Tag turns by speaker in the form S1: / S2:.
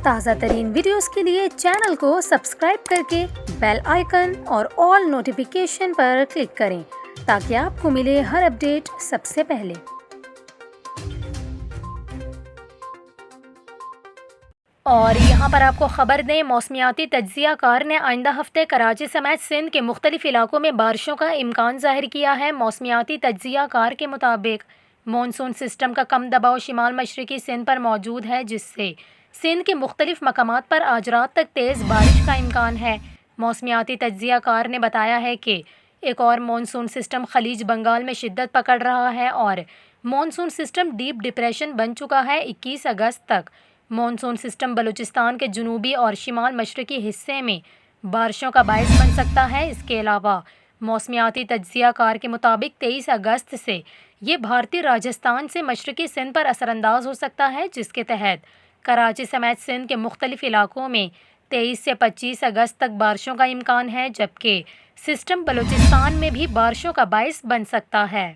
S1: تازہ ترین ویڈیوز کے لیے چینل کو سبسکرائب کر کے بیل آئیکن اور آل نوٹیفیکیشن پر کلک کریں تاکہ آپ کو ملے ہر اپڈیٹ سب سے پہلے۔ اور یہاں پر آپ کو خبر دیں، موسمیاتی تجزیہ کار نے آئندہ ہفتے کراچی سمیت سندھ کے مختلف علاقوں میں بارشوں کا امکان ظاہر کیا ہے۔ موسمیاتی تجزیہ کار کے مطابق مونسون سسٹم کا کم دباؤ شمال مشرقی سندھ پر موجود ہے، جس سے سندھ کے مختلف مقامات پر آج رات تک تیز بارش کا امکان ہے۔ موسمیاتی تجزیہ کار نے بتایا ہے کہ ایک اور مونسون سسٹم خلیج بنگال میں شدت پکڑ رہا ہے اور مونسون سسٹم ڈیپ ڈپریشن بن چکا ہے۔ 21 اگست تک مونسون سسٹم بلوچستان کے جنوبی اور شمال مشرقی حصے میں بارشوں کا باعث بن سکتا ہے۔ اس کے علاوہ موسمیاتی تجزیہ کار کے مطابق 23 اگست سے یہ بھارتی راجستھان سے مشرقی سندھ پر اثر انداز ہو سکتا ہے، جس کے تحت کراچی سمیت سندھ کے مختلف علاقوں میں 23 سے 25 اگست تک بارشوں کا امکان ہے، جبکہ سسٹم بلوچستان میں بھی بارشوں کا باعث بن سکتا ہے۔